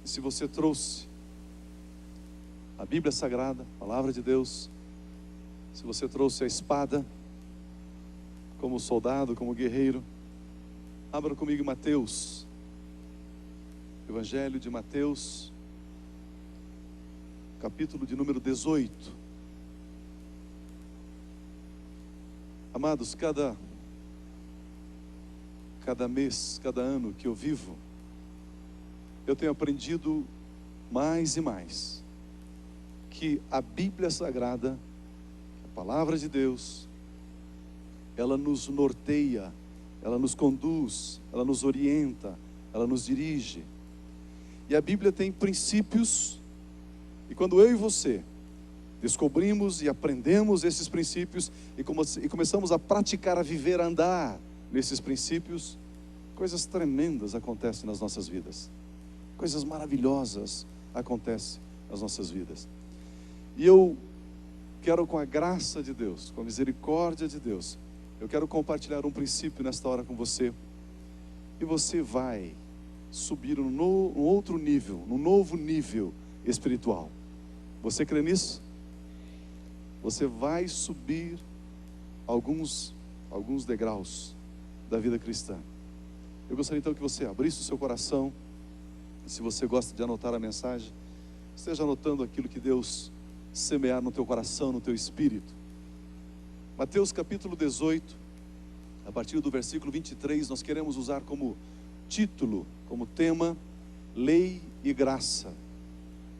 E se você trouxe a Bíblia Sagrada, a Palavra de Deus, se você trouxe a espada, como soldado, como guerreiro, abra comigo Mateus, Evangelho de Mateus, capítulo de número 18. Amados, cada mês, cada ano que eu vivo, eu tenho aprendido mais e mais que a Bíblia Sagrada, a Palavra de Deus, ela nos norteia, ela nos conduz, ela nos orienta, ela nos dirige. E a Bíblia tem princípios, e quando eu e você descobrimos e aprendemos esses princípios e começamos a praticar, a viver, a andar nesses princípios, coisas tremendas acontecem nas nossas vidas, coisas maravilhosas acontecem nas nossas vidas. E eu quero, com a graça de Deus, com a misericórdia de Deus, eu quero compartilhar um princípio nesta hora com você, e você vai subir num outro nível, num novo nível espiritual. Você crê nisso? Você vai subir alguns degraus da vida cristã. Eu gostaria então que você abrisse o seu coração. Se você gosta de anotar a mensagem, esteja anotando aquilo que Deus semear no teu coração, no teu espírito. Mateus capítulo 18, a partir do versículo 23, nós queremos usar como título, como tema, lei e graça.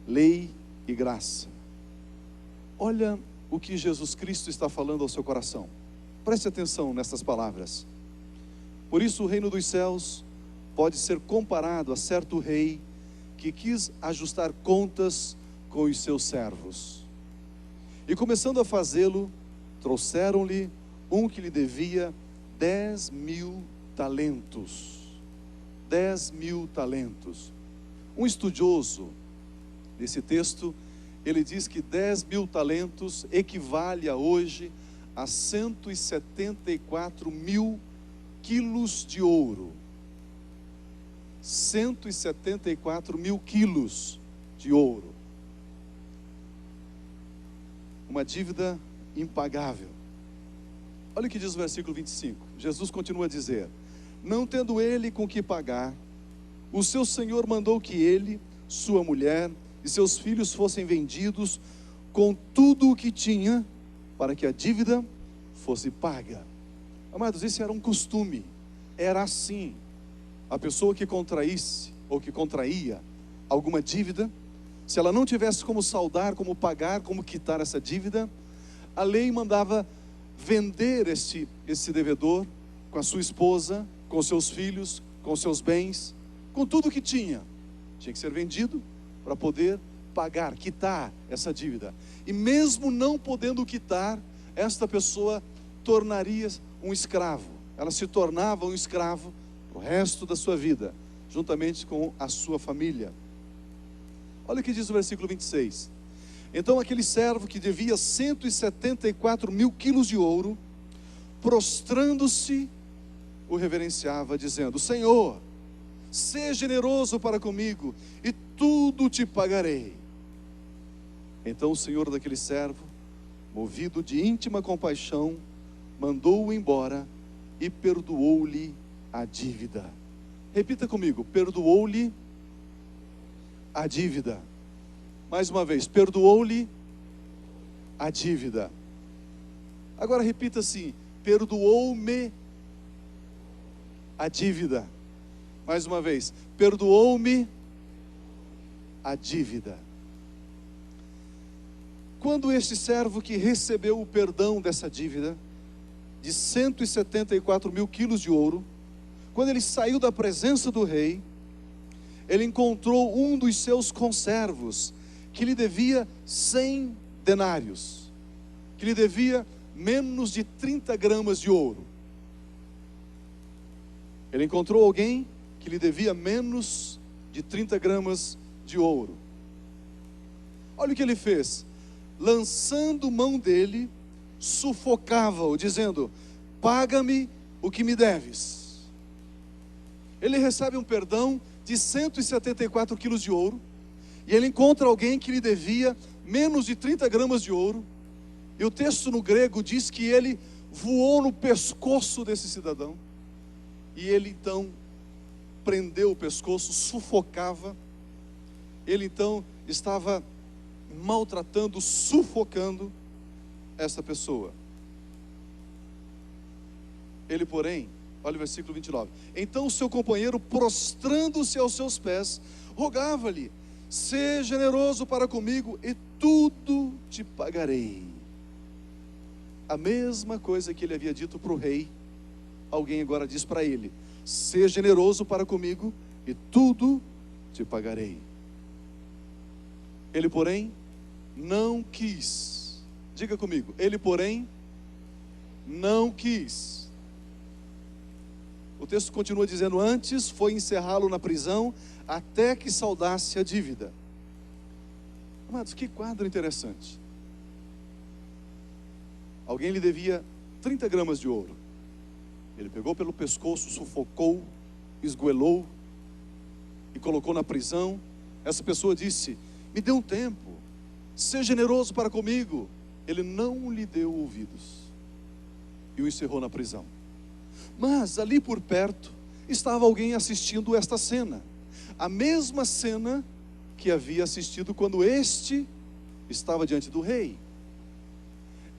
Lei e graça. Olha o que Jesus Cristo está falando ao seu coração. Preste atenção nessas palavras. Por isso o reino dos céus pode ser comparado a certo rei que quis ajustar contas com os seus servos. E começando a fazê-lo, trouxeram-lhe um que lhe devia 10.000 talentos. 10.000 talentos. Um estudioso desse texto, ele diz que 10.000 talentos equivale a hoje a 174.000 quilos de ouro. 174.000 quilos de ouro. Uma dívida impagável. Olha o que diz o versículo 25. Jesus continua a dizer: não tendo ele com que pagar, o seu senhor mandou que ele, sua mulher e seus filhos fossem vendidos com tudo o que tinha, para que a dívida fosse paga. Amados, esse era um costume, era assim. A pessoa que contraísse, ou que contraía alguma dívida, se ela não tivesse como saldar, como pagar, como quitar essa dívida, a lei mandava vender esse devedor com a sua esposa, com seus filhos, com seus bens, com tudo o que tinha. Tinha que ser vendido para poder pagar, quitar essa dívida. E mesmo não podendo quitar, esta pessoa tornaria um escravo. Ela se tornava um escravo o resto da sua vida, juntamente com a sua família. Olha o que diz o versículo 26. Então aquele servo que devia 174.000 quilos de ouro, prostrando-se, o reverenciava, dizendo: Senhor, seja generoso para comigo, e tudo te pagarei. Então o senhor daquele servo, movido de íntima compaixão, mandou-o embora e perdoou-lhe a dívida. Repita comigo: perdoou-lhe a dívida. Mais uma vez: perdoou-lhe a dívida. Agora repita assim: perdoou-me a dívida. Mais uma vez: perdoou-me a dívida. Quando este servo que recebeu o perdão dessa dívida, de 174.000 quilos de ouro, quando ele saiu da presença do rei, ele encontrou um dos seus conservos, que lhe devia 100 denários, que lhe devia menos de 30 gramas de ouro. Ele encontrou alguém que lhe devia menos de 30 gramas de ouro. Olha o que ele fez: lançando mão dele, sufocava-o, dizendo: paga-me o que me deves. Ele recebe um perdão de 174 quilos de ouro, e ele encontra alguém que lhe devia menos de 30 gramas de ouro, e o texto no grego diz que ele voou no pescoço desse cidadão, e ele então prendeu o pescoço, sufocava, ele então estava maltratando, sufocando essa pessoa. Ele, porém, olha o versículo 29, então o seu companheiro, prostrando-se aos seus pés, rogava-lhe: seja generoso para comigo e tudo te pagarei. A mesma coisa que ele havia dito para o rei, alguém agora diz para ele: seja generoso para comigo e tudo te pagarei. Ele, porém, não quis. Diga comigo, ele, porém, não quis. O texto continua dizendo: antes foi encerrá-lo na prisão até que saldasse a dívida. Amados, que quadro interessante. Alguém lhe devia 30 gramas de ouro. Ele pegou pelo pescoço, sufocou, esgoelou e colocou na prisão. Essa pessoa disse: me dê um tempo, seja generoso para comigo. Ele não lhe deu ouvidos e o encerrou na prisão. Mas ali por perto estava alguém assistindo esta cena, a mesma cena que havia assistido quando este estava diante do rei.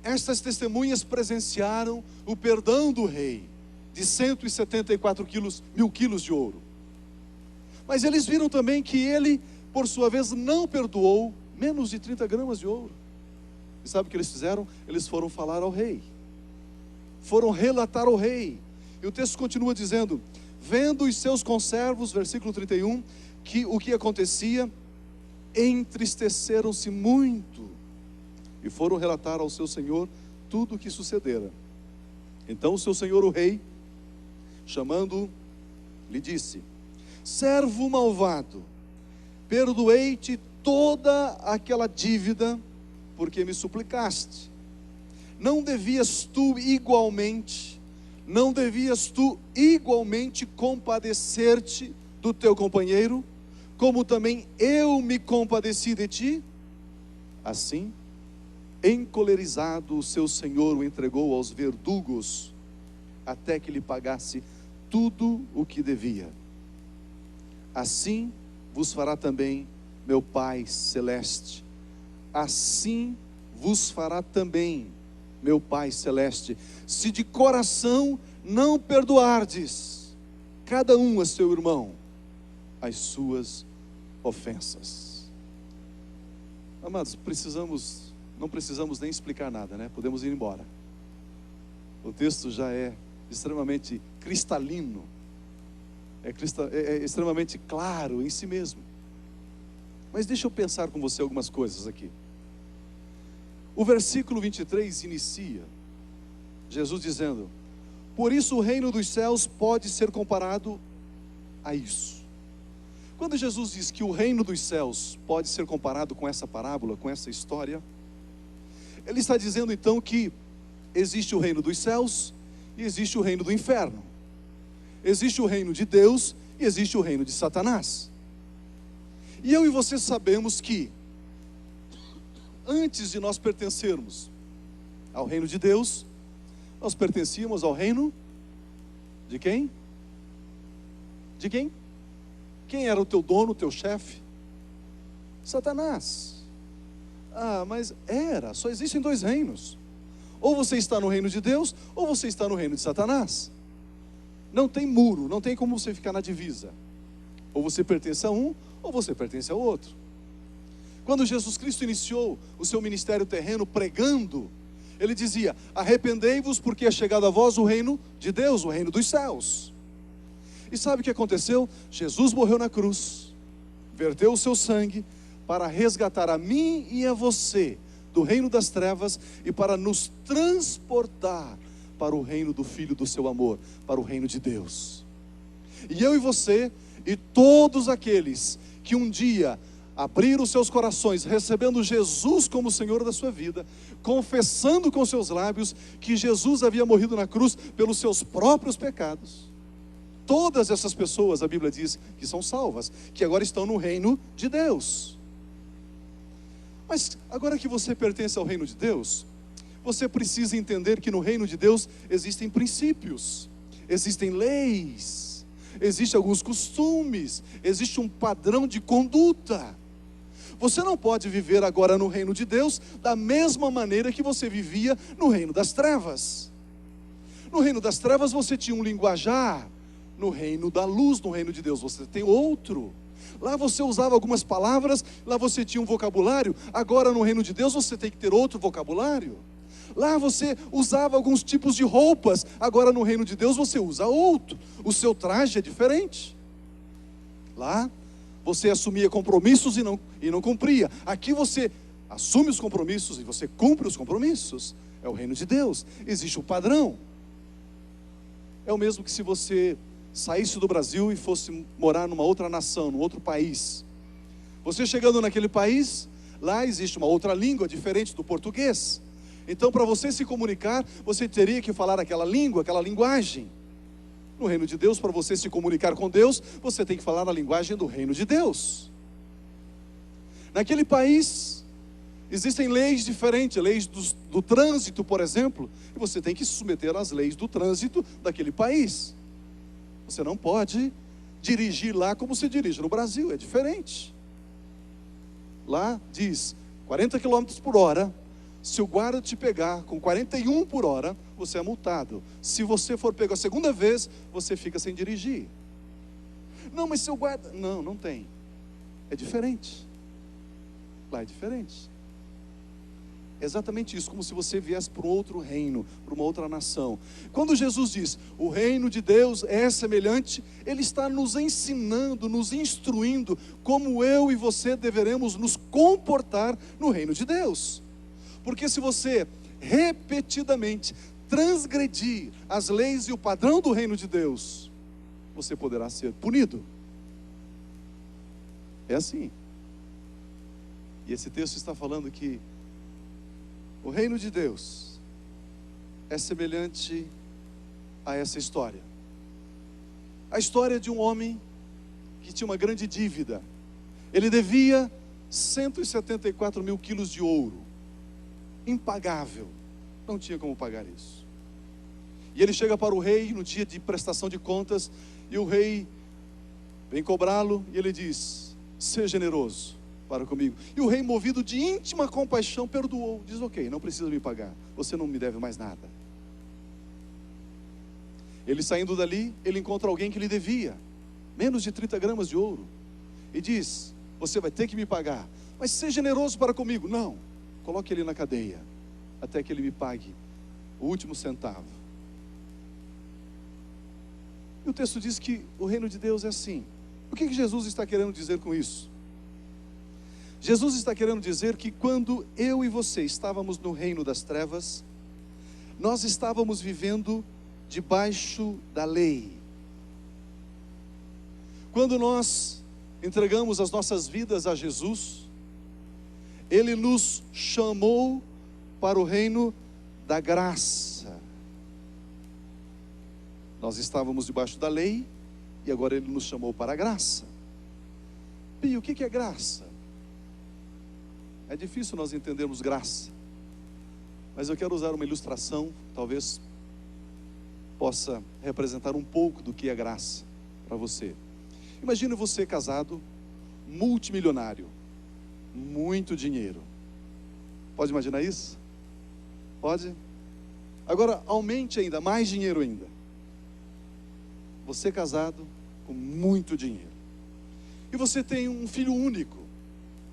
Estas testemunhas presenciaram o perdão do rei de 174 mil quilos de ouro. Mas eles viram também que ele, por sua vez, não perdoou menos de 30 gramas de ouro. E sabe o que eles fizeram? Eles foram falar ao rei, foram relatar ao rei. E o texto continua dizendo: vendo os seus conservos, versículo 31, que o que acontecia, entristeceram-se muito e foram relatar ao seu senhor tudo o que sucedera. Então o seu senhor, o rei, chamando-o, lhe disse: servo malvado, perdoei-te toda aquela dívida porque me suplicaste. Não devias tu igualmente compadecer-te do teu companheiro, como também eu me compadeci de ti? Assim, encolerizado, o seu senhor o entregou aos verdugos, até que lhe pagasse tudo o que devia. Assim vos fará também meu Pai Celeste. Assim vos fará também meu Pai Celeste, se de coração não perdoardes cada um a seu irmão as suas ofensas. Amados, não precisamos nem explicar nada, né? Podemos ir embora. O texto já é extremamente cristalino, é extremamente claro em si mesmo. Mas deixa eu pensar com você algumas coisas aqui. O versículo 23 inicia Jesus dizendo: por isso o reino dos céus pode ser comparado a isso. Quando Jesus diz que o reino dos céus pode ser comparado com essa parábola, com essa história, ele está dizendo então que existe o reino dos céus e existe o reino do inferno. Existe o reino de Deus e existe o reino de Satanás. E eu e você sabemos que antes de nós pertencermos ao reino de Deus, nós pertencíamos ao reino de quem? De quem? Quem era o teu dono, o teu chefe? Satanás. Ah, mas só existem dois reinos. Ou você está no reino de Deus, ou você está no reino de Satanás. Não tem muro, não tem como você ficar na divisa. Ou você pertence a um, ou você pertence ao outro. Quando Jesus Cristo iniciou o seu ministério terreno pregando, ele dizia: arrependei-vos, porque é chegado a vós o reino de Deus, o reino dos céus. E sabe o que aconteceu? Jesus morreu na cruz, verteu o seu sangue para resgatar a mim e a você do reino das trevas e para nos transportar para o reino do Filho do seu amor, para o reino de Deus. E eu e você e todos aqueles que um dia abriram seus corações, recebendo Jesus como Senhor da sua vida, confessando com seus lábios que Jesus havia morrido na cruz pelos seus próprios pecados, todas essas pessoas, a Bíblia diz que são salvas, que agora estão no reino de Deus. Mas agora que você pertence ao reino de Deus, você precisa entender que no reino de Deus existem princípios, existem leis, existem alguns costumes, existe um padrão de conduta. Você não pode viver agora no reino de Deus da mesma maneira que você vivia no reino das trevas. No reino das trevas você tinha um linguajar, no reino da luz, no reino de Deus você tem outro. Lá você usava algumas palavras, lá você tinha um vocabulário, agora no reino de Deus você tem que ter outro vocabulário. Lá você usava alguns tipos de roupas, agora no reino de Deus você usa outro, o seu traje é diferente. Lá você assumia compromissos e não cumpria. Aqui você assume os compromissos e você cumpre os compromissos. É o reino de Deus, existe um padrão. É o mesmo que se você saísse do Brasil e fosse morar numa outra nação, num outro país. Você chegando naquele país, lá existe uma outra língua diferente do português. Então, para você se comunicar, você teria que falar aquela língua, aquela linguagem. No reino de Deus, para você se comunicar com Deus, você tem que falar na linguagem do reino de Deus. Naquele país, existem leis diferentes, leis do trânsito, por exemplo, e você tem que se submeter às leis do trânsito daquele país. Você não pode dirigir lá como se dirige no Brasil, é diferente. Lá diz 40 km por hora, se o guarda te pegar com 41 por hora, você é multado. Se você for pego a segunda vez, você fica sem dirigir. Não, mas seu guarda... Não, não tem. É diferente. Lá é diferente. É exatamente isso, como se você viesse para um outro reino, para uma outra nação. Quando Jesus diz, o reino de Deus é semelhante, Ele está nos ensinando, nos instruindo, como eu e você deveremos nos comportar no reino de Deus. Porque se você repetidamente transgredir as leis e o padrão do reino de Deus, você poderá ser punido. É assim. E esse texto está falando que o reino de Deus é semelhante a essa história. A história de um homem que tinha uma grande dívida. Ele devia 174 mil quilos de ouro. Impagável. Não tinha como pagar isso. E ele chega para o rei no dia de prestação de contas, e o rei vem cobrá-lo, e ele diz, seja generoso para comigo. E o rei, movido de íntima compaixão, perdoou. Diz, ok, não precisa me pagar, você não me deve mais nada. Ele saindo dali, ele encontra alguém que lhe devia menos de 30 gramas de ouro, e diz, você vai ter que me pagar, mas seja generoso para comigo. Não, coloque ele na cadeia, até que ele me pague o último centavo. E o texto diz que o reino de Deus é assim. O que Jesus está querendo dizer com isso? Jesus está querendo dizer que quando eu e você estávamos no reino das trevas, nós estávamos vivendo debaixo da lei. Quando nós entregamos as nossas vidas a Jesus, Ele nos chamou para o reino da graça. Nós estávamos debaixo da lei e agora Ele nos chamou para a graça. E o que é graça? É difícil nós entendermos graça, mas eu quero usar uma ilustração, talvez possa representar um pouco do que é graça para você. Imagine você casado, multimilionário, muito dinheiro. Pode imaginar isso? Pode? Agora aumente ainda, mais dinheiro ainda. Você casado com muito dinheiro. E você tem um filho único,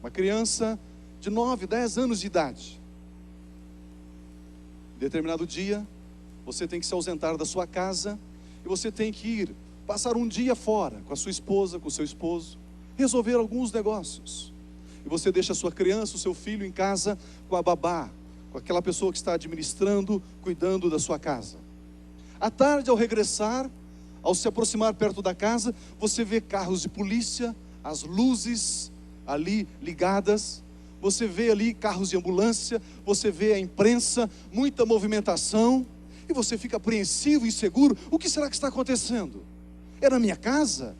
uma criança de 9, 10 anos de idade. Em determinado dia, você tem que se ausentar da sua casa e você tem que ir passar um dia fora com a sua esposa, com o seu esposo, resolver alguns negócios. E você deixa a sua criança, o seu filho em casa com a babá, com aquela pessoa que está administrando, cuidando da sua casa. À tarde, ao regressar, ao se aproximar perto da casa, você vê carros de polícia, as luzes ali ligadas, você vê ali carros de ambulância, você vê a imprensa, muita movimentação, e você fica apreensivo, inseguro. O que será que está acontecendo? É na minha casa.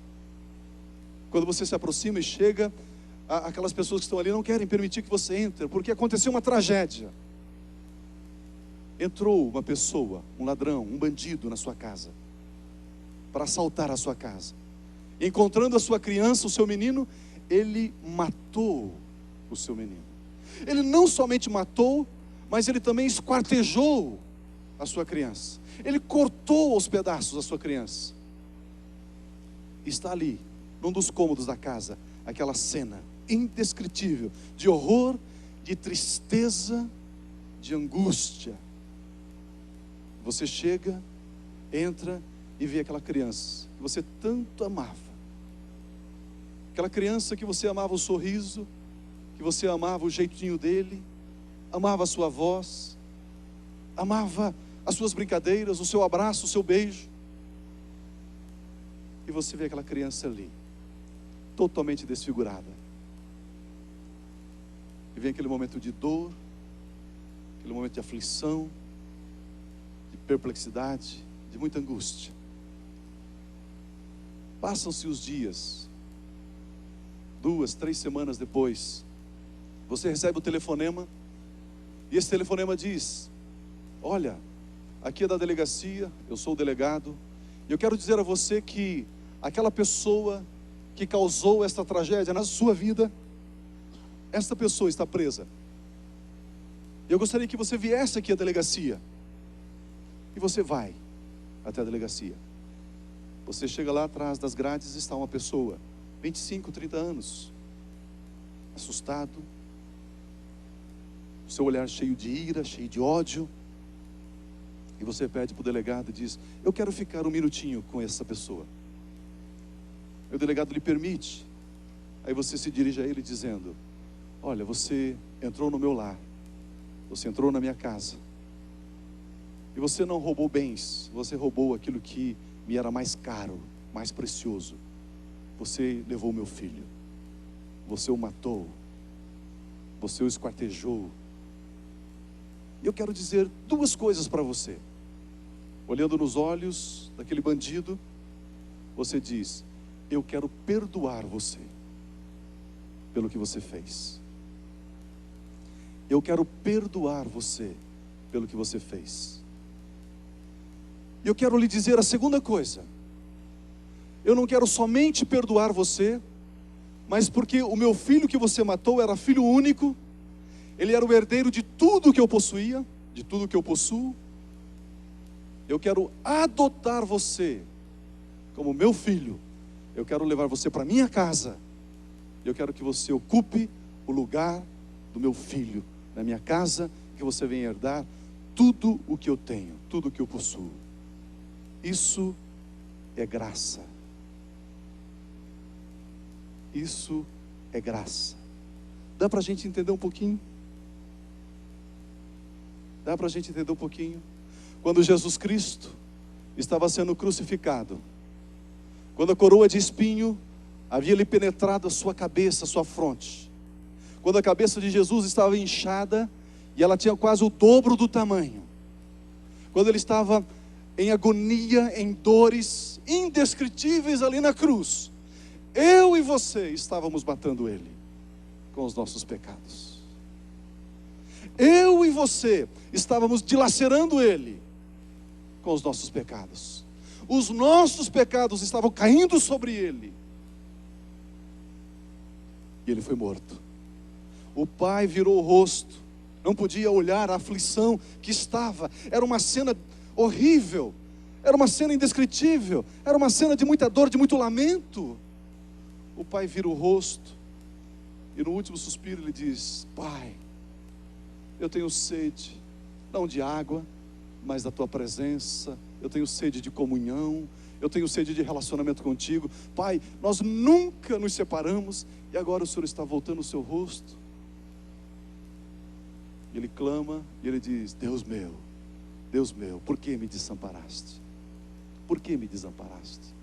Quando você se aproxima e chega, aquelas pessoas que estão ali não querem permitir que você entre, porque aconteceu uma tragédia. Entrou uma pessoa, um ladrão, um bandido na sua casa, para assaltar a sua casa. Encontrando a sua criança, o seu menino, ele matou o seu menino. Ele não somente matou, mas ele também esquartejou a sua criança. Ele cortou aos pedaços a sua criança. Está ali, num dos cômodos da casa, aquela cena indescritível, de horror, de tristeza, de angústia. Você chega, entra e vê aquela criança que você tanto amava. Aquela criança que você amava o sorriso, que você amava o jeitinho dele, amava a sua voz, amava as suas brincadeiras, o seu abraço, o seu beijo. E você vê aquela criança ali, totalmente desfigurada. E vem aquele momento de dor, aquele momento de aflição, de perplexidade, de muita angústia. Passam-se os dias, 2, 3 semanas depois, você recebe o telefonema, e esse telefonema diz: olha, aqui é da delegacia, eu sou o delegado, e eu quero dizer a você que aquela pessoa que causou esta tragédia na sua vida, esta pessoa está presa. Eu gostaria que você viesse aqui à delegacia. E você vai até a delegacia. Você chega lá atrás das grades, está uma pessoa, 25, 30 anos, assustado, o seu olhar cheio de ira, cheio de ódio. E você pede para o delegado e diz: eu quero ficar um minutinho com essa pessoa. E o delegado lhe permite. Aí você se dirige a ele dizendo: olha, você entrou no meu lar, você entrou na minha casa, e você não roubou bens, você roubou aquilo que me era mais caro, mais precioso. Você levou meu filho, você o matou, você o esquartejou. E eu quero dizer 2 coisas para você. Olhando nos olhos daquele bandido, você diz: eu quero perdoar você pelo que você fez. Eu quero perdoar você pelo que você fez. E eu quero lhe dizer a segunda coisa: eu não quero somente perdoar você, mas porque o meu filho que você matou era filho único, ele era o herdeiro de tudo que eu possuía, de tudo que eu possuo. Eu quero adotar você como meu filho. Eu quero levar você para minha casa. Eu quero que você ocupe o lugar do meu filho na minha casa, que você venha herdar tudo o que eu tenho, tudo o que eu possuo. Isso é graça. Isso é graça. Dá para a gente entender um pouquinho? Dá para a gente entender um pouquinho? Quando Jesus Cristo estava sendo crucificado, quando a coroa de espinho havia lhe penetrado a sua cabeça, a sua fronte, quando a cabeça de Jesus estava inchada e ela tinha quase o dobro do tamanho, quando ele estava em agonia, em dores indescritíveis ali na cruz, eu e você estávamos matando ele com os nossos pecados. Eu e você estávamos dilacerando ele com os nossos pecados. Os nossos pecados estavam caindo sobre ele. E ele foi morto. O pai virou o rosto, não podia olhar a aflição que estava. Era uma cena horrível, era uma cena indescritível, era uma cena de muita dor, de muito lamento. O pai vira o rosto e no último suspiro ele diz: Pai, eu tenho sede, não de água, mas da tua presença. Eu tenho sede de comunhão, eu tenho sede de relacionamento contigo. Pai, nós nunca nos separamos e agora o Senhor está voltando o seu rosto. Ele clama e ele diz: Deus meu, por que me desamparaste? Por que me desamparaste?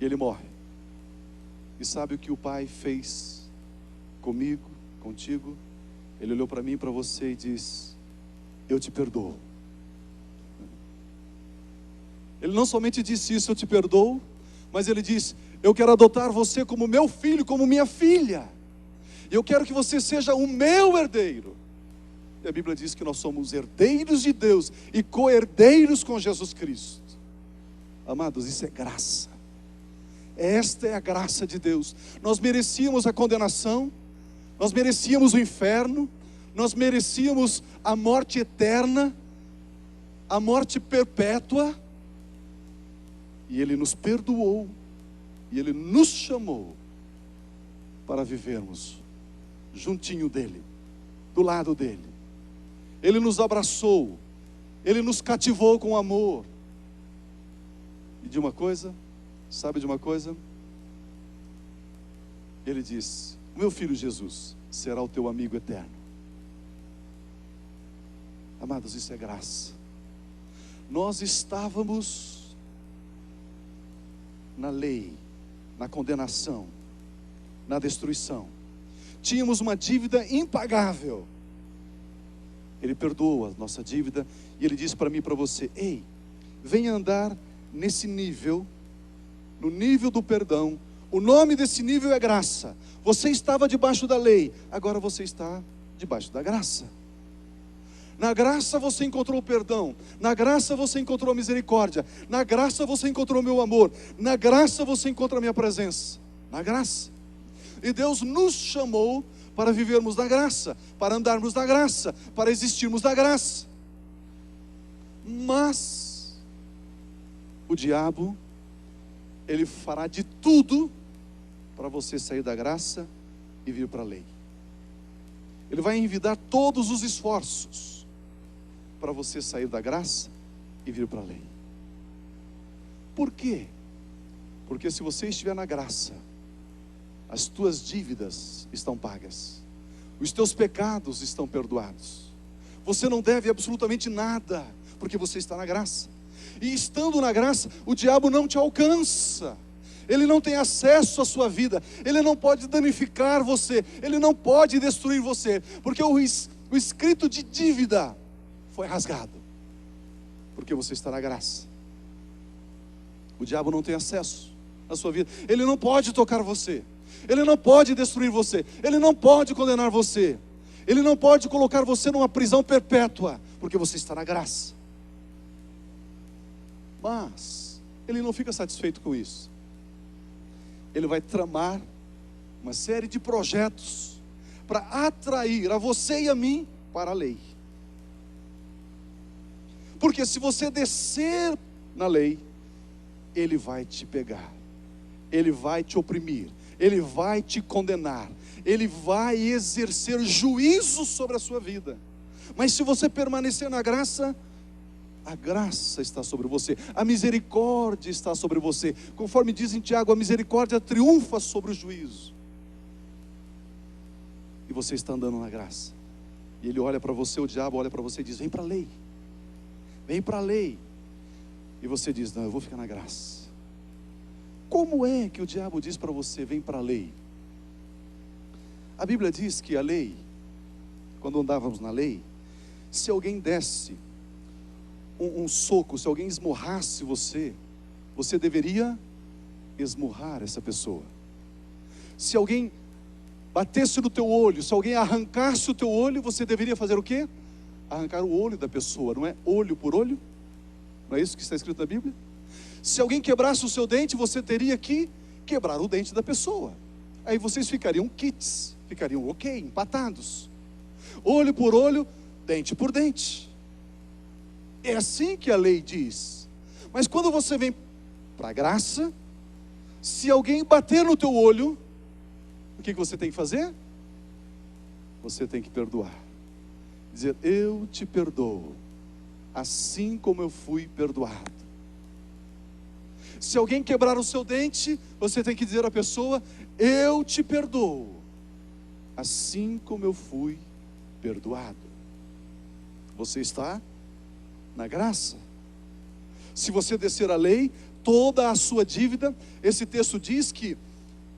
E ele morre. E sabe o que o Pai fez comigo, contigo? Ele olhou para mim e para você e diz: eu te perdoo. Ele não somente disse isso, eu te perdoo, mas ele diz, eu quero adotar você como meu filho, como minha filha. E eu quero que você seja o meu herdeiro. E a Bíblia diz que nós somos herdeiros de Deus e co-herdeiros com Jesus Cristo. Amados, isso é graça. Esta é a graça de Deus. Nós merecíamos a condenação, nós merecíamos o inferno, nós merecíamos a morte eterna, a morte perpétua, e Ele nos perdoou, e Ele nos chamou para vivermos juntinho dEle, do lado dEle. Ele nos abraçou, Ele nos cativou com amor. E de uma coisa, sabe de uma coisa? Ele diz, meu filho Jesus será o teu amigo eterno. Amados, isso é graça. Nós estávamos na lei, na condenação, na destruição. Tínhamos uma dívida impagável. Ele perdoa a nossa dívida e Ele diz para mim e para você, ei, venha andar nesse nível, no nível do perdão. O nome desse nível é graça. Você estava debaixo da lei, agora você está debaixo da graça. Na graça você encontrou o perdão, na graça você encontrou a misericórdia, na graça você encontrou o meu amor, na graça você encontra a minha presença, na graça. E Deus nos chamou para vivermos na graça, para andarmos na graça, para existirmos na graça. Mas o diabo, ele fará de tudo para você sair da graça e vir para a lei. Ele vai envidar todos os esforços para você sair da graça e vir para a lei. Por quê? Porque se você estiver na graça, as tuas dívidas estão pagas, os teus pecados estão perdoados, você não deve absolutamente nada, porque você está na graça. E estando na graça, o diabo não te alcança, ele não tem acesso à sua vida, ele não pode danificar você, ele não pode destruir você, porque o escrito de dívida foi rasgado, porque você está na graça. O diabo não tem acesso à sua vida, ele não pode tocar você, ele não pode destruir você, ele não pode condenar você, ele não pode colocar você numa prisão perpétua, porque você está na graça. Mas ele não fica satisfeito com isso. Ele vai tramar uma série de projetos para atrair a você e a mim para a lei. Porque se você descer na lei, ele vai te pegar, ele vai te oprimir, ele vai te condenar, ele vai exercer juízo sobre a sua vida. Mas se você permanecer na graça, a graça está sobre você, a misericórdia está sobre você. Conforme diz em Tiago, a misericórdia triunfa sobre o juízo. E você está andando na graça. E ele olha para você, o diabo olha para você e diz, vem para a lei. Vem para a lei. E você diz, não, eu vou ficar na graça. Como é que o diabo diz para você, vem para a lei? A Bíblia diz que a lei, quando andávamos na lei, se alguém desse um soco, se alguém esmurrasse você, você deveria esmurrar essa pessoa. Se alguém batesse no teu olho, se alguém arrancasse o teu olho, você deveria fazer o quê? Arrancar o olho da pessoa, não é? Olho por olho? Não é isso que está escrito na Bíblia? Se alguém quebrasse o seu dente, você teria que quebrar o dente da pessoa. Aí vocês ficariam quites, ficariam ok, empatados. Olho por olho, dente por dente. É assim que a lei diz. Mas quando você vem para a graça, se alguém bater no teu olho, o que você tem que fazer? Você tem que perdoar. Dizer, eu te perdoo, assim como eu fui perdoado. Se alguém quebrar o seu dente, você tem que dizer à pessoa, eu te perdoo, assim como eu fui perdoado. Você está na graça. Se você descer a lei, toda a sua dívida, esse texto diz que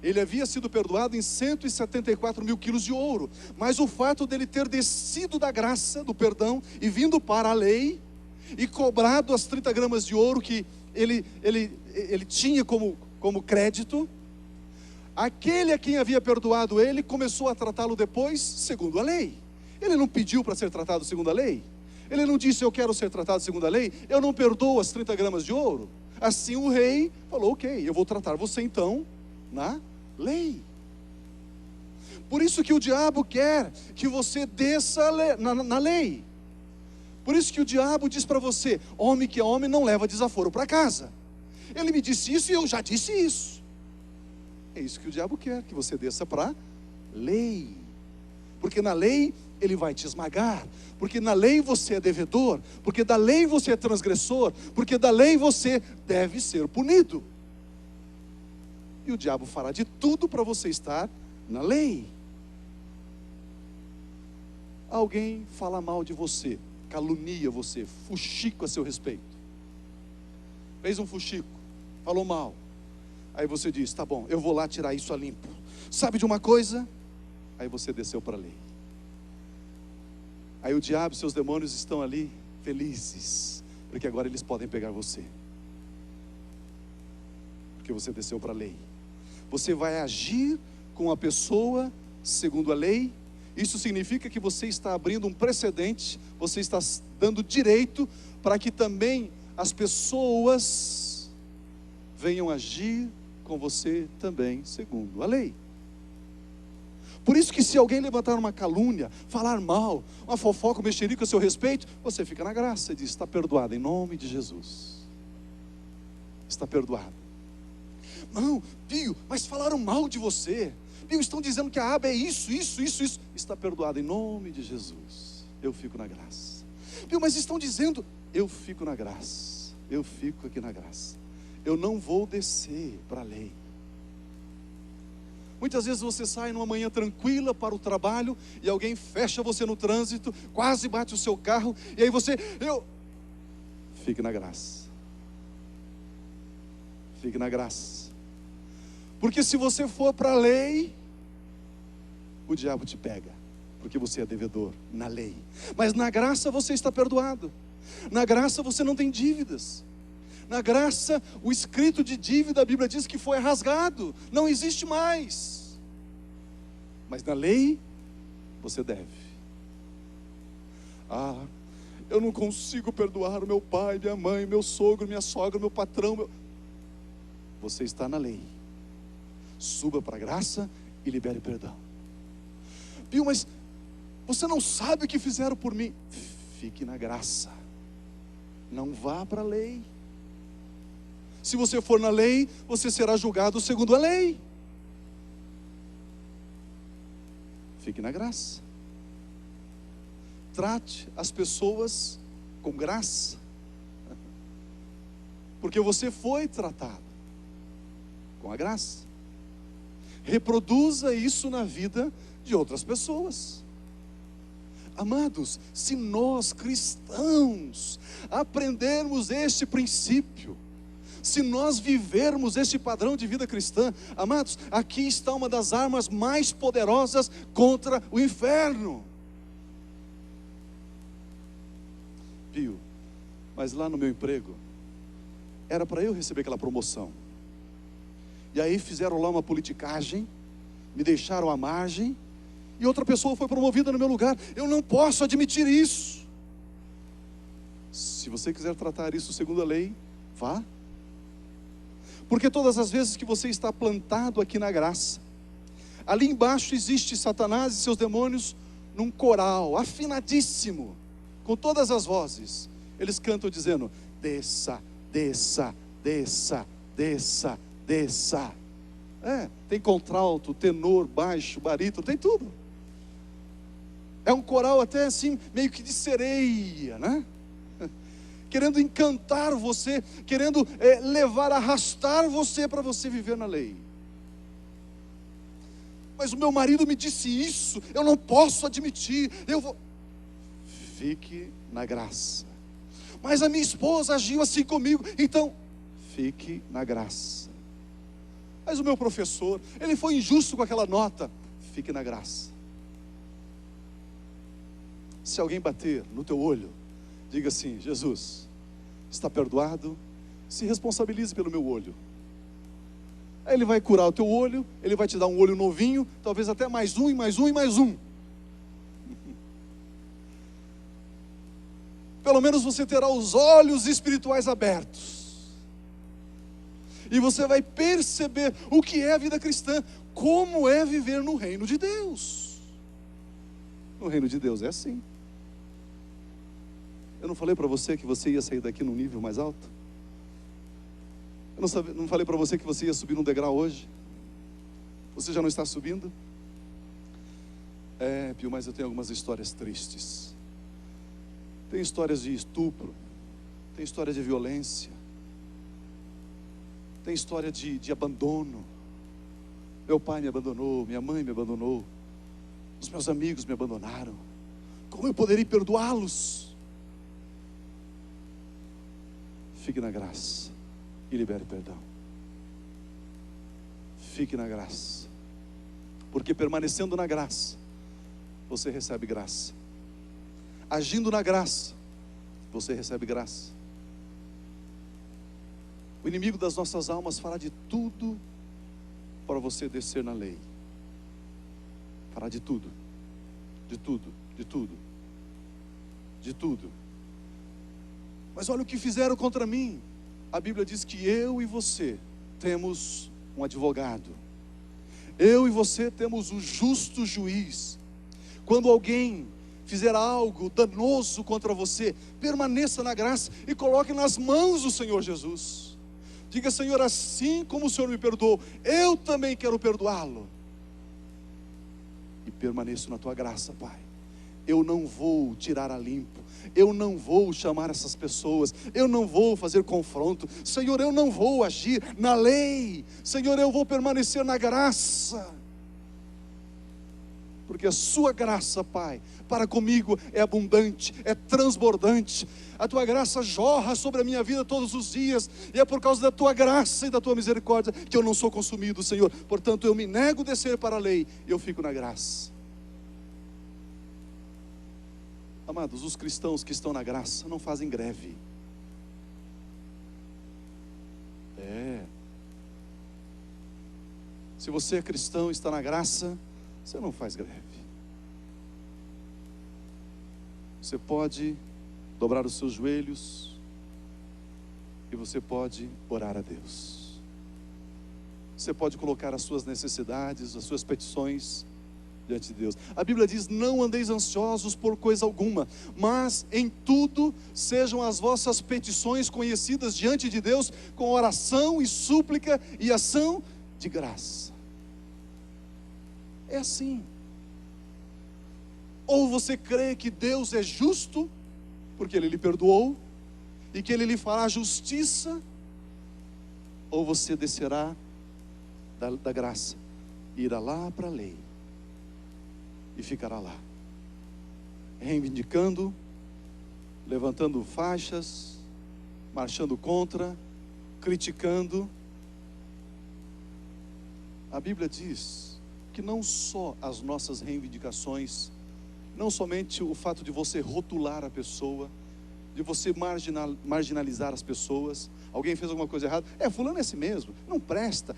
ele havia sido perdoado em 174 mil quilos de ouro, mas o fato dele ter descido da graça, do perdão, e vindo para a lei, e cobrado as 30 gramas de ouro que ele tinha como crédito, aquele a quem havia perdoado ele começou a tratá-lo depois segundo a lei. Ele não pediu para ser tratado segundo a lei. Ele não disse: eu quero ser tratado segundo a lei, eu não perdoo as 30 gramas de ouro. Assim o rei falou: ok, eu vou tratar você então na lei. Por isso que o diabo quer que você desça na lei. Por isso que o diabo diz para você: homem que é homem não leva desaforo para casa. Ele me disse isso e eu já disse isso. É isso que o diabo quer, que você desça para a lei. Porque na lei ele vai te esmagar. Porque na lei você é devedor. Porque da lei você é transgressor. Porque da lei você deve ser punido. E o diabo fará de tudo para você estar na lei. Alguém fala mal de você, calunia você, fuxico a seu respeito. Fez um fuxico, falou mal. Aí você diz: tá bom, eu vou lá tirar isso a limpo. Sabe de uma coisa? Aí você desceu para a lei. Aí o diabo e seus demônios estão ali felizes, porque agora eles podem pegar você. Porque você desceu para a lei. Você vai agir com a pessoa segundo a lei. Isso significa que você está abrindo um precedente, você está dando direito para que também as pessoas venham agir com você também segundo a lei. Por isso que se alguém levantar uma calúnia, falar mal, uma fofoca, um mexerico a seu respeito, você fica na graça e diz: está perdoado em nome de Jesus. Está perdoado. Não, Pio, mas falaram mal de você. Pio, estão dizendo que a aba é isso. Está perdoado em nome de Jesus. Eu fico na graça. Pio, mas estão dizendo, eu fico na graça. Eu fico aqui na graça. Eu não vou descer para a lei. Muitas vezes você sai numa manhã tranquila para o trabalho e alguém fecha você no trânsito, quase bate o seu carro, e aí você, fique na graça. Fique na graça. Porque se você for para a lei, o diabo te pega, porque você é devedor na lei. Mas na graça você está perdoado. Na graça você não tem dívidas. Na graça, o escrito de dívida, a Bíblia diz que foi rasgado, não existe mais. Mas na lei, você deve. Eu não consigo perdoar o meu pai, minha mãe, meu sogro, minha sogra, meu patrão. Você está na lei. Suba para a graça e libere perdão. Pio, mas você não sabe o que fizeram por mim. Fique na graça. Não vá para a lei. Se você for na lei, você será julgado segundo a lei. Fique na graça. Trate as pessoas com graça. Porque você foi tratado com a graça. Reproduza isso na vida de outras pessoas. Amados, se nós cristãos aprendermos este princípio, se nós vivermos este padrão de vida cristã, amados, aqui está uma das armas mais poderosas contra o inferno. Pio, mas lá no meu emprego, era para eu receber aquela promoção. E aí fizeram lá uma politicagem, me deixaram à margem, e outra pessoa foi promovida no meu lugar. Eu não posso admitir isso. Se você quiser tratar isso segundo a lei, vá. Porque todas as vezes que você está plantado aqui na graça, ali embaixo existe Satanás e seus demônios num coral afinadíssimo, com todas as vozes. Eles cantam dizendo: desça, desça, desça, desça, desça. Tem contralto, tenor, baixo, barítono, tem tudo. É um coral até assim, meio que de sereia, né? Querendo encantar você, querendo levar, arrastar você para você viver na lei. Mas o meu marido me disse isso, eu não posso admitir, eu vou. Fique na graça. Mas a minha esposa agiu assim comigo, então fique na graça. Mas o meu professor, ele foi injusto com aquela nota, fique na graça. Se alguém bater no teu olho, diga assim: Jesus, está perdoado se responsabilize pelo meu olho. Aí Ele vai curar o teu olho, Ele vai te dar um olho novinho, talvez até mais um, e mais um, e mais um. Pelo menos você terá os olhos espirituais abertos. E você vai perceber o que é a vida cristã, como é viver no reino de Deus. No reino de Deus é assim. Eu não falei para você que você ia sair daqui num nível mais alto? Eu não falei para você que você ia subir um degrau hoje? Você já não está subindo? Pio, mas eu tenho algumas histórias tristes. Tem histórias de estupro, tem história de violência, tem história de abandono. Meu pai me abandonou, minha mãe me abandonou, os meus amigos me abandonaram. Como eu poderia perdoá-los? Fique na graça e libere perdão. Fique na graça, porque permanecendo na graça, você recebe graça. Agindo na graça, você recebe graça. O inimigo das nossas almas fará de tudo para você descer na lei. Fará de tudo, de tudo, de tudo, de tudo. Mas olha o que fizeram contra mim. A Bíblia diz que eu e você temos um advogado. Eu e você temos o justo juiz. Quando alguém fizer algo danoso contra você, permaneça na graça e coloque nas mãos do Senhor Jesus. Diga: Senhor, assim como o Senhor me perdoou, eu também quero perdoá-lo. E permaneço na tua graça, Pai. Eu não vou tirar a limpo, eu não vou chamar essas pessoas, eu não vou fazer confronto. Senhor, eu não vou agir na lei. Senhor, eu vou permanecer na graça. Porque a sua graça, Pai, para comigo é abundante, é transbordante. A tua graça jorra sobre a minha vida todos os dias. E é por causa da tua graça e da tua misericórdia que eu não sou consumido, Senhor. Portanto, eu me nego a descer para a lei, eu fico na graça. Amados, os cristãos que estão na graça não fazem greve. Se você é cristão e está na graça, você não faz greve. Você pode dobrar os seus joelhos e você pode orar a Deus. Você pode colocar as suas necessidades, as suas petições diante de Deus. A Bíblia diz: não andeis ansiosos por coisa alguma, mas em tudo sejam as vossas petições conhecidas diante de Deus com oração e súplica e ação de graça. É assim. Ou você crê que Deus é justo, porque Ele lhe perdoou, e que Ele lhe fará justiça, ou você descerá da graça, irá lá para a lei, e ficará lá, reivindicando, levantando faixas, marchando contra, criticando. A Bíblia diz que não só as nossas reivindicações, não somente o fato de você rotular a pessoa, de você marginalizar as pessoas. Alguém fez alguma coisa errada, fulano é esse mesmo, não presta.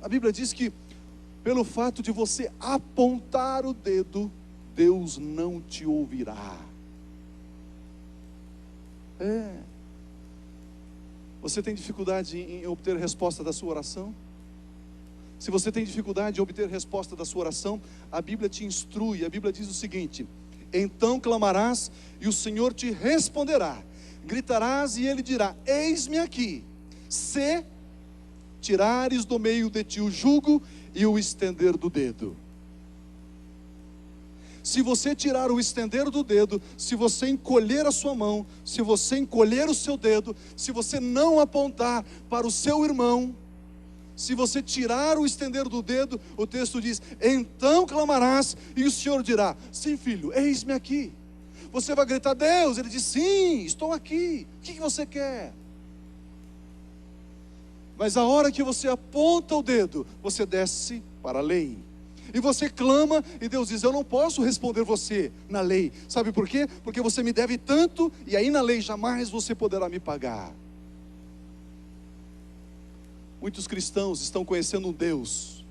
A Bíblia diz que pelo fato de você apontar o dedo, Deus não te ouvirá. Você tem dificuldade em obter resposta da sua oração? Se você tem dificuldade em obter resposta da sua oração, a Bíblia te instrui. A Bíblia diz o seguinte: então clamarás e o Senhor te responderá, gritarás e Ele dirá: eis-me aqui. Se tirares do meio de ti o jugo e o estender do dedo. Se você tirar o estender do dedo, se você encolher a sua mão, se você encolher o seu dedo, se você não apontar para o seu irmão, se você tirar o estender do dedo, o texto diz: então clamarás e o Senhor dirá: sim, filho, eis-me aqui. Você vai gritar: Deus. Ele diz: sim, estou aqui. O que você quer? Mas a hora que você aponta o dedo, você desce para a lei. E você clama e Deus diz: eu não posso responder você na lei. Sabe por quê? Porque você me deve tanto, e aí na lei jamais você poderá me pagar. Muitos cristãos estão conhecendo um Deus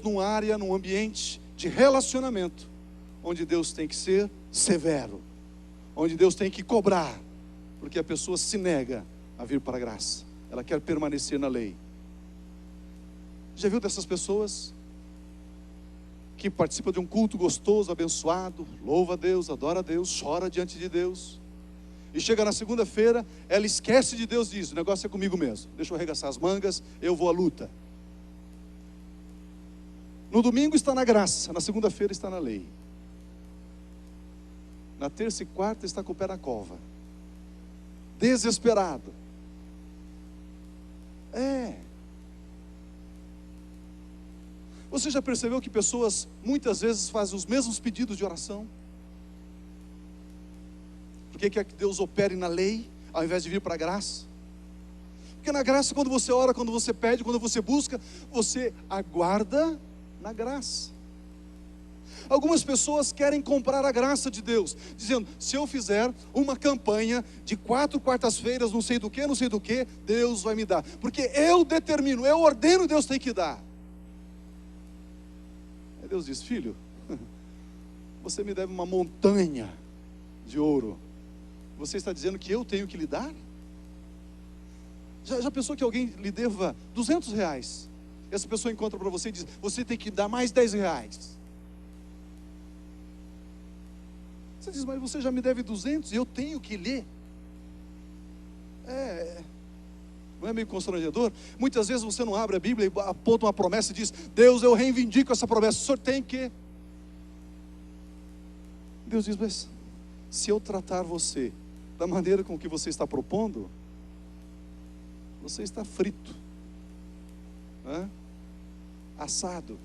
numa área, num ambiente de relacionamento, onde Deus tem que ser severo, onde Deus tem que cobrar, porque a pessoa se nega a vir para a graça, ela quer permanecer na lei. Já viu dessas pessoas que participam de um culto gostoso, abençoado, louva a Deus, adora a Deus, chora diante de Deus, e chega na segunda-feira, ela esquece de Deus e diz: o negócio é comigo mesmo, deixa eu arregaçar as mangas, eu vou à luta. No domingo está na graça, na segunda-feira está na lei, na terça e quarta está com o pé na cova, desesperado. Você já percebeu que pessoas muitas vezes fazem os mesmos pedidos de oração? Por que quer que Deus opere na lei, ao invés de vir para a graça? Porque na graça, quando você ora, quando você pede, quando você busca, você aguarda na graça. Algumas pessoas querem comprar a graça de Deus, dizendo: se eu fizer uma campanha de 4 quartas-feiras, não sei do que, Deus vai me dar, porque eu determino, eu ordeno, Deus tem que dar. Aí Deus diz: filho, você me deve uma montanha de ouro, você está dizendo que eu tenho que lhe dar? Já pensou que alguém lhe deva R$200? Essa pessoa encontra para você e diz: você tem que dar mais R$10. Você diz: mas você já me deve 200 e eu tenho que ler. Não é meio constrangedor? Muitas vezes você não abre a Bíblia e aponta uma promessa e diz: Deus, eu reivindico essa promessa. O senhor tem que. Deus diz: mas se eu tratar você da maneira com que você está propondo, você está frito, assado.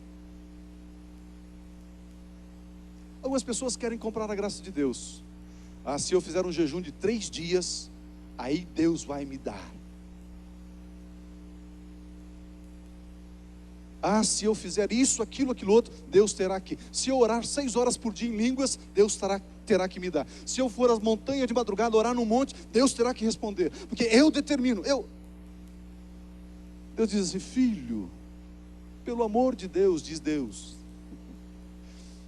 Algumas pessoas querem comprar a graça de Deus. Se eu fizer um jejum de 3 dias, aí Deus vai me dar. Se eu fizer isso, aquilo, aquilo outro, Deus terá que. Se eu orar 6 horas por dia em línguas, Deus terá que me dar. Se eu for às montanhas de madrugada, orar no monte, Deus terá que responder, porque eu determino. Deus diz assim: filho, pelo amor de Deus, diz Deus,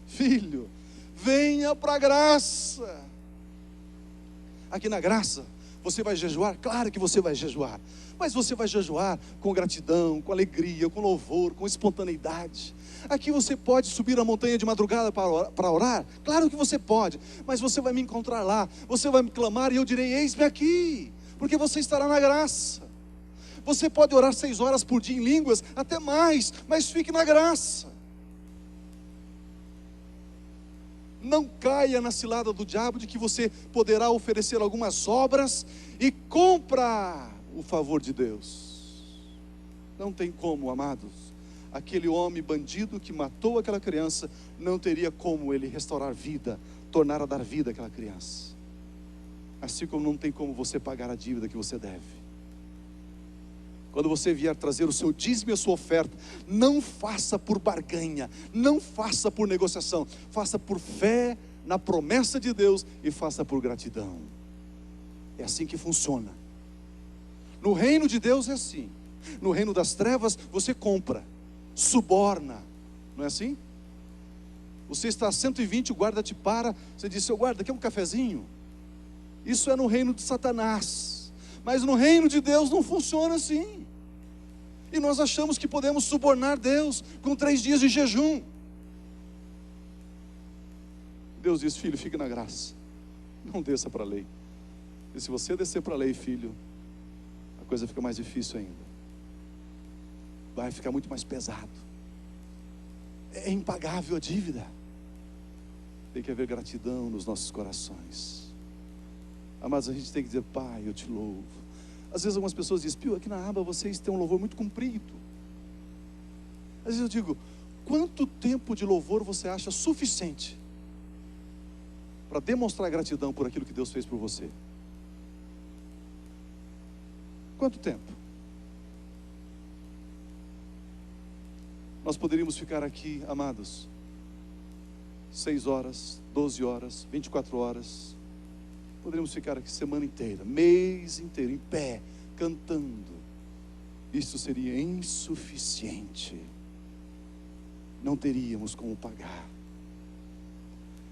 filho, venha para a graça. Aqui na graça, você vai jejuar? Claro que você vai jejuar, mas você vai jejuar com gratidão, com alegria, com louvor, com espontaneidade. Aqui você pode subir a montanha de madrugada para orar? Claro que você pode, mas você vai me encontrar lá, você vai me clamar e eu direi: eis-me aqui, porque você estará na graça. Você pode orar 6 horas por dia em línguas, até mais, mas fique na graça. Não caia na cilada do diabo de que você poderá oferecer algumas obras e comprar o favor de Deus. Não tem como, amados. Aquele homem bandido que matou aquela criança, não teria como ele restaurar vida, tornar a dar vida àquela criança. Assim como não tem como você pagar a dívida que você deve. Quando você vier trazer o seu dízimo e a sua oferta, não faça por barganha, não faça por negociação, faça por fé na promessa de Deus e faça por gratidão. É assim que funciona. No reino de Deus é assim. No reino das trevas você compra, suborna, não é assim? Você está a 120, o guarda te para, você diz: seu guarda, quer um cafezinho? Isso é no reino de Satanás, mas no reino de Deus não funciona assim. E nós achamos que podemos subornar Deus com 3 dias de jejum. Deus diz: filho, fique na graça, não desça para a lei. E se você descer para a lei, filho, a coisa fica mais difícil ainda, vai ficar muito mais pesado, é impagável a dívida. Tem que haver gratidão nos nossos corações. Amados, a gente tem que dizer: Pai, eu te louvo. Às vezes algumas pessoas dizem: Pio, aqui na aba vocês têm um louvor muito comprido. Às vezes eu digo: quanto tempo de louvor você acha suficiente para demonstrar gratidão por aquilo que Deus fez por você? Quanto tempo? Nós poderíamos ficar aqui, amados, 6 horas, 12 horas, 24 horas. Poderíamos ficar aqui semana inteira, mês inteiro, em pé, cantando. Isso seria insuficiente. Não teríamos como pagar.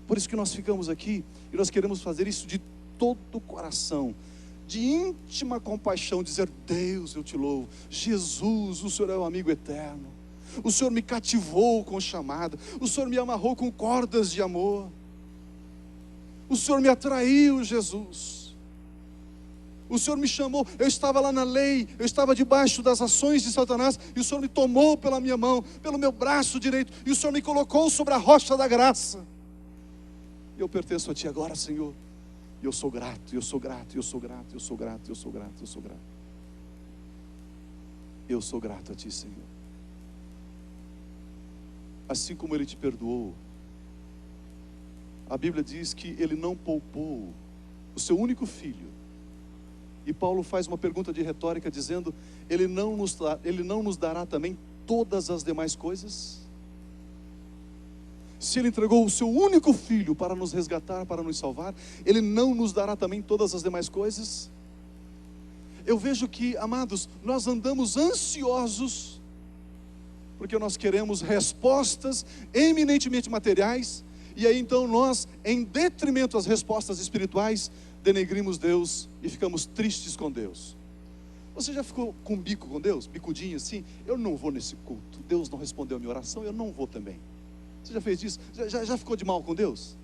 Por isso que nós ficamos aqui e nós queremos fazer isso de todo o coração, de íntima compaixão, dizer: Deus, eu te louvo. Jesus, o Senhor é o amigo eterno. O Senhor me cativou com chamada. O Senhor me amarrou com cordas de amor. O Senhor me atraiu, Jesus. O Senhor me chamou. Eu estava lá na lei, eu estava debaixo das ações de Satanás, e o Senhor me tomou pela minha mão, pelo meu braço direito, e o Senhor me colocou sobre a rocha da graça. Eu pertenço a Ti agora, Senhor. E eu sou grato, eu sou grato, eu sou grato, eu sou grato, eu sou grato, eu sou grato. Eu sou grato a Ti, Senhor. Assim como Ele te perdoou, a Bíblia diz que Ele não poupou o Seu único Filho. E Paulo faz uma pergunta de retórica dizendo: Ele não nos dará também todas as demais coisas? Se Ele entregou o Seu único Filho para nos resgatar, para nos salvar, Ele não nos dará também todas as demais coisas? Eu vejo que, amados, nós andamos ansiosos, porque nós queremos respostas eminentemente materiais, e aí então nós, em detrimento às respostas espirituais, denegrimos Deus e ficamos tristes com Deus. Você já ficou com bico com Deus? Bicudinho assim? Eu não vou nesse culto, Deus não respondeu a minha oração, eu não vou também. Você já fez isso? Já ficou de mal com Deus?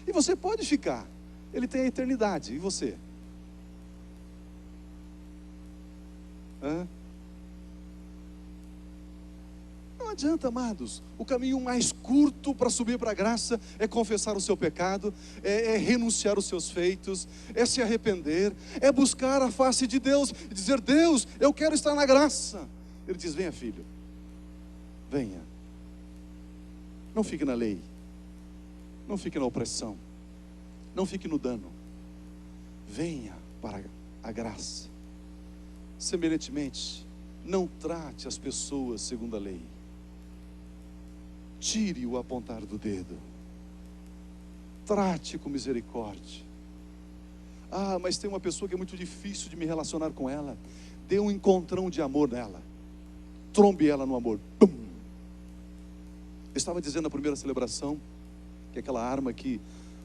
E você pode ficar. Ele tem a eternidade. E você? Não adianta, amados. O caminho mais curto para subir para a graça é confessar o seu pecado, é renunciar os seus feitos, é se arrepender, é buscar a face de Deus e dizer: Deus, eu quero estar na graça. Ele diz: venha, filho, venha. Não fique na lei, não fique na opressão, não fique no dano. Venha para a graça. Semelhantemente, não trate as pessoas segundo a lei. Tire o apontar do dedo. Trate com misericórdia. Ah, mas tem uma pessoa que é muito difícil de me relacionar com ela. Dê um encontrão de amor nela. Trombe ela no amor. Pum! Eu estava dizendo na primeira celebração que aquela arma que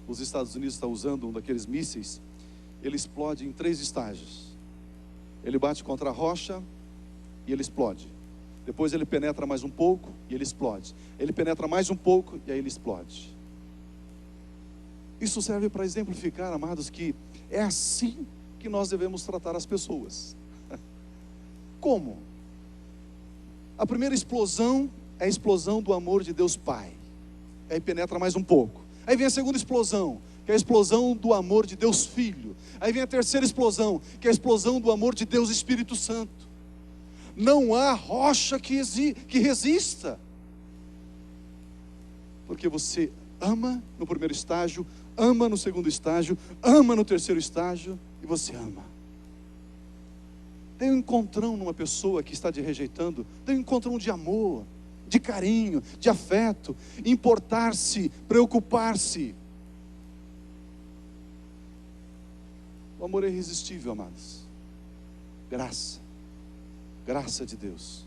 os Estados Unidos estão usando, um daqueles mísseis, ele explode em 3 estágios. Ele bate contra a rocha e ele explode. Depois ele penetra mais um pouco e ele explode. Ele penetra mais um pouco e aí ele explode. Isso serve para exemplificar, amados, que é assim que nós devemos tratar as pessoas. Como? A primeira explosão é a explosão do amor de Deus Pai. Aí penetra mais um pouco. Aí vem a segunda explosão, que é a explosão do amor de Deus Filho. Aí vem a terceira explosão, que é a explosão do amor de Deus Espírito Santo. Não há rocha que resista. Porque você ama no primeiro estágio, ama no segundo estágio, ama no terceiro estágio, e você ama. Tem um encontrão numa pessoa que está te rejeitando, tem um encontrão de amor, de carinho, de afeto, importar-se, preocupar-se. O amor é irresistível, amados. Graça de Deus.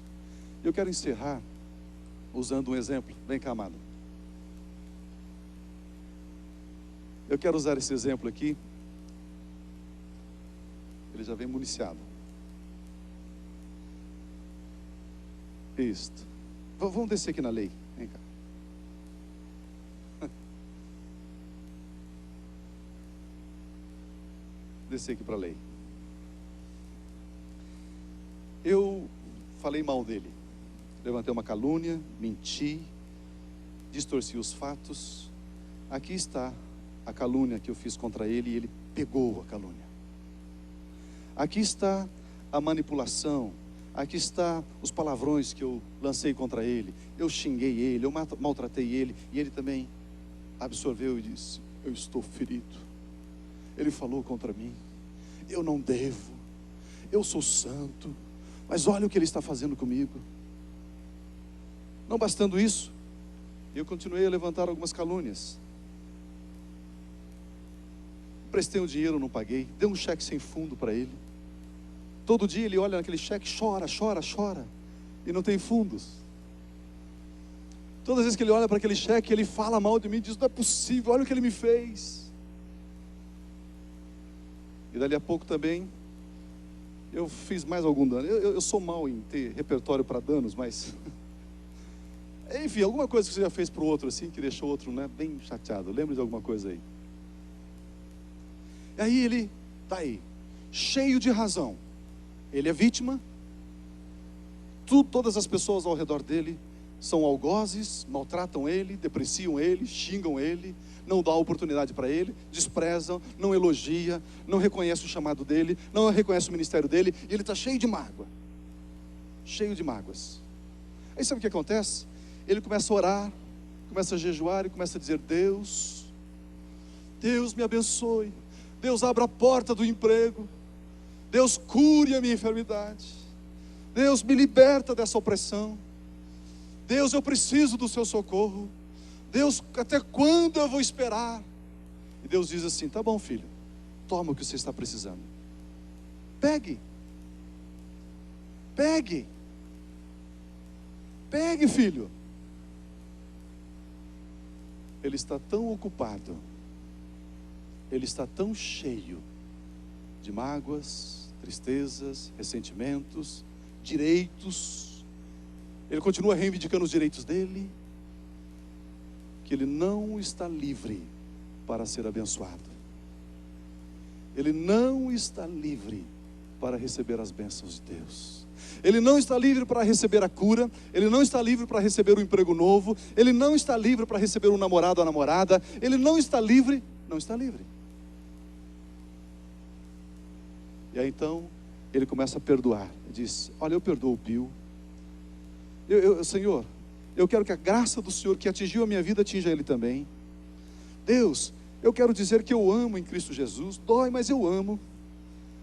Eu quero encerrar usando um exemplo. Vem cá, amado. Eu quero usar esse exemplo aqui. Ele já vem municiado. Isto. Vamos descer aqui na lei. Vem cá. Descer aqui para a lei. Eu falei mal dele. Levantei uma calúnia, menti, distorci os fatos. Aqui está a calúnia que eu fiz contra ele e ele pegou a calúnia. Aqui está a manipulação. Aqui está os palavrões que eu lancei contra ele. Eu xinguei ele, eu maltratei ele. E ele também absorveu e disse: eu estou ferido. Ele falou contra mim: eu não devo, eu sou santo, mas olha o que ele está fazendo comigo. Não bastando isso, eu continuei a levantar algumas calúnias. Prestei o dinheiro, não paguei. Dei um cheque sem fundo para ele. Todo dia ele olha naquele cheque, chora, chora, chora, e não tem fundos. Todas as vezes que ele olha para aquele cheque, ele fala mal de mim, diz: não é possível, olha o que ele me fez. E dali a pouco também eu fiz mais algum dano. Eu sou mau em ter repertório para danos, mas enfim, alguma coisa que você já fez para o outro assim, que deixou o outro, né, bem chateado. Lembra de alguma coisa aí? E aí ele está aí, cheio de razão. Ele é vítima. Todas as pessoas ao redor dele são algozes, maltratam ele, depreciam ele, xingam ele, não dão oportunidade para ele, desprezam, não elogia, não reconhece o chamado dele, não reconhece o ministério dele, e ele está cheio de mágoa, cheio de mágoas. Aí sabe o que acontece? Ele começa a orar, começa a jejuar e começa a dizer: Deus me abençoe, Deus abra a porta do emprego, Deus cure a minha enfermidade, Deus me liberta dessa opressão, Deus, eu preciso do seu socorro, Deus, até quando eu vou esperar? E Deus diz assim: tá bom, filho, toma o que você está precisando, pegue, filho. Ele está tão ocupado, ele está tão cheio de mágoas, tristezas, ressentimentos, direitos. Ele continua reivindicando os direitos dele, que ele não está livre para ser abençoado. Ele não está livre para receber as bênçãos de Deus. Ele não está livre para receber a cura. Ele não está livre para receber um emprego novo. Ele não está livre para receber um namorado ou namorada. Ele não está livre, não está livre. E aí então ele começa a perdoar. Ele diz: olha, eu perdoo o Bill. Senhor, eu quero que a graça do Senhor que atingiu a minha vida atinja ele também. Deus, eu quero dizer que eu amo em Cristo Jesus. Dói, mas eu amo.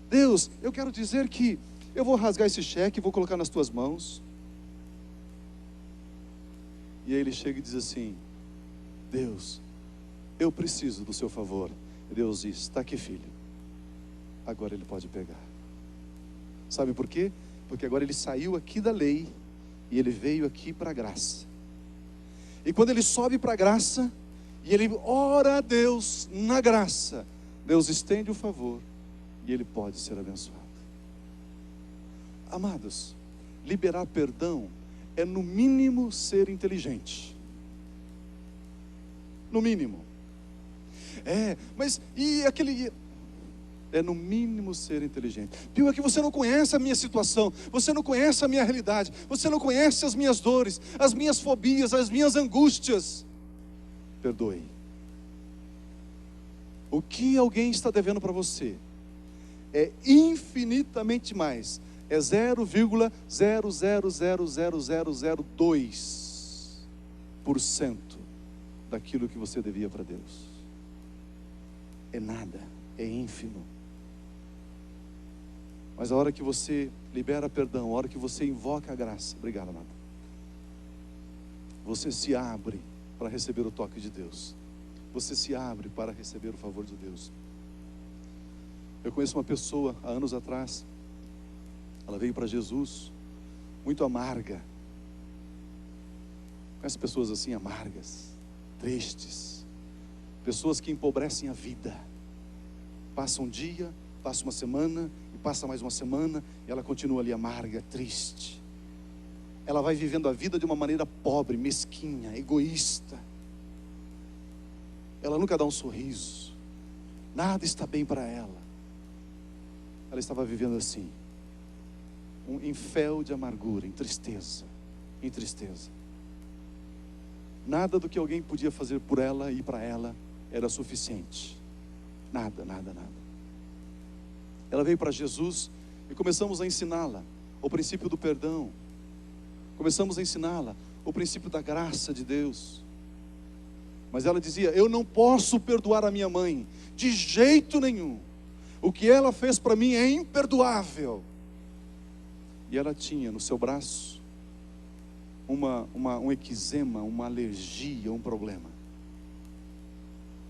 Deus, eu quero dizer que eu vou rasgar esse cheque e vou colocar nas tuas mãos. E aí ele chega e diz assim: Deus, eu preciso do seu favor. E Deus diz: está aqui, filho. Agora ele pode pegar. Sabe por quê? Porque agora ele saiu aqui da lei e ele veio aqui para a graça. E quando ele sobe para a graça e ele ora a Deus na graça, Deus estende o favor e ele pode ser abençoado. Amados, liberar perdão é no mínimo ser inteligente. No mínimo. Mas e aquele... É no mínimo ser inteligente. Pior é que você não conhece a minha situação, você não conhece a minha realidade, você não conhece as minhas dores, as minhas fobias, as minhas angústias. Perdoe. O que alguém está devendo para você é infinitamente mais. É 0,000002% daquilo que você devia para Deus. É nada, é ínfimo. Mas a hora que você libera perdão, a hora que você invoca a graça, obrigado, amado, você se abre para receber o toque de Deus. Você se abre para receber o favor de Deus. Eu conheço uma pessoa, há anos atrás, ela veio para Jesus, muito amarga. Conhece pessoas assim, amargas, tristes, pessoas que empobrecem a vida. Passa um dia, passa uma semana, e passa mais uma semana, e ela continua ali amarga, triste. Ela vai vivendo a vida de uma maneira pobre, mesquinha, egoísta. Ela nunca dá um sorriso, nada está bem para ela. Ela estava vivendo assim, em fel de amargura, em tristeza. Nada do que alguém podia fazer por ela e para ela era suficiente. Nada. Ela veio para Jesus e começamos a ensiná-la o princípio do perdão. Começamos a ensiná-la o princípio da graça de Deus. Mas ela dizia: eu não posso perdoar a minha mãe, de jeito nenhum. O que ela fez para mim é imperdoável. E ela tinha no seu braço um eczema, uma alergia, um problema.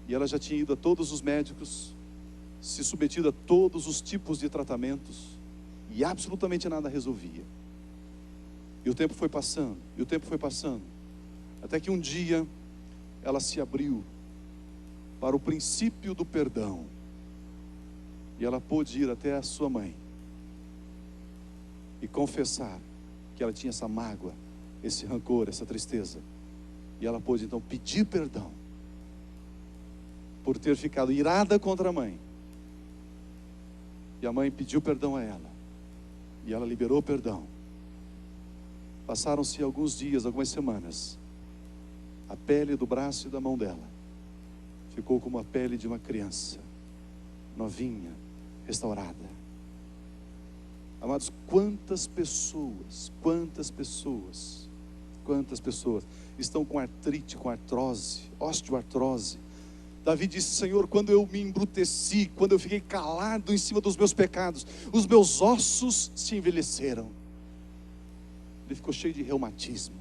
E ela já tinha ido a todos os médicos, se submetido a todos os tipos de tratamentos, e absolutamente nada resolvia. E o tempo foi passando, até que um dia ela se abriu para o princípio do perdão. E ela pôde ir até a sua mãe e confessar que ela tinha essa mágoa, esse rancor, essa tristeza. E ela pôde então pedir perdão por ter ficado irada contra a mãe. E a mãe pediu perdão a ela, e ela liberou o perdão. Passaram-se alguns dias, algumas semanas. A pele do braço e da mão dela ficou como a pele de uma criança, novinha, restaurada. Amados, quantas pessoas estão com artrite, com artrose, osteoartrose. Davi disse: Senhor, quando eu me embruteci, quando eu fiquei calado em cima dos meus pecados, os meus ossos se envelheceram. Ele ficou cheio de reumatismo,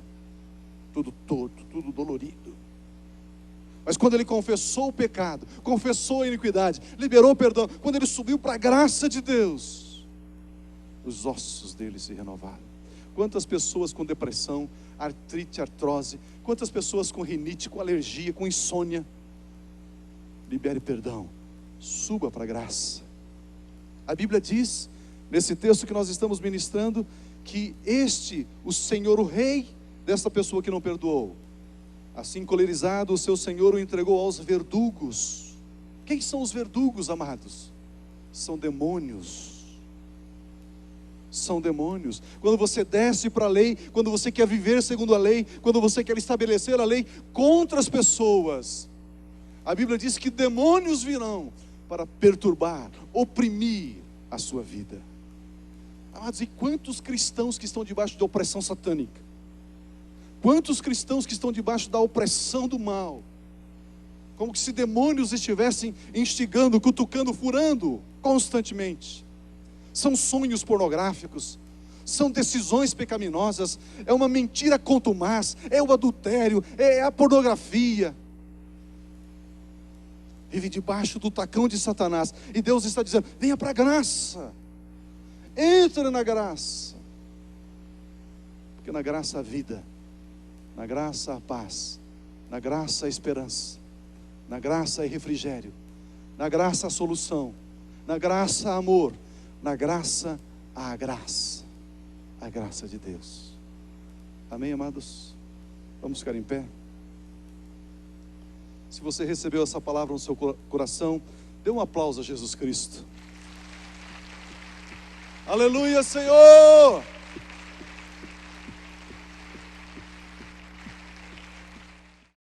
tudo torto, tudo dolorido. Mas quando ele confessou o pecado, confessou a iniquidade, liberou o perdão, quando ele subiu para a graça de Deus, os ossos dele se renovaram. Quantas pessoas com depressão, artrite, artrose, quantas pessoas com rinite, com alergia, com insônia. Libere perdão, suba para a graça. A Bíblia diz, nesse texto que nós estamos ministrando, que o Senhor, o rei dessa pessoa que não perdoou, assim colerizado, o seu Senhor o entregou aos verdugos. Quem são os verdugos, amados? São demônios. São demônios. Quando você desce para a lei, quando você quer viver segundo a lei, quando você quer estabelecer a lei contra as pessoas, a Bíblia diz que demônios virão para perturbar, oprimir a sua vida. Amados, e quantos cristãos que estão debaixo de opressão satânica? Quantos cristãos que estão debaixo da opressão do mal? Como que se demônios estivessem instigando, cutucando, furando constantemente. São sonhos pornográficos, são decisões pecaminosas, é uma mentira contumaz, é o adultério, é a pornografia. Vive debaixo do tacão de Satanás, e Deus está dizendo: venha para a graça, entra na graça, porque na graça há vida, na graça há paz, na graça há esperança, na graça há refrigério, na graça há solução, na graça há amor, na graça há a graça de Deus. Amém, amados? Vamos ficar em pé. Se você recebeu essa palavra no seu coração, dê um aplauso a Jesus Cristo. Aleluia, Senhor!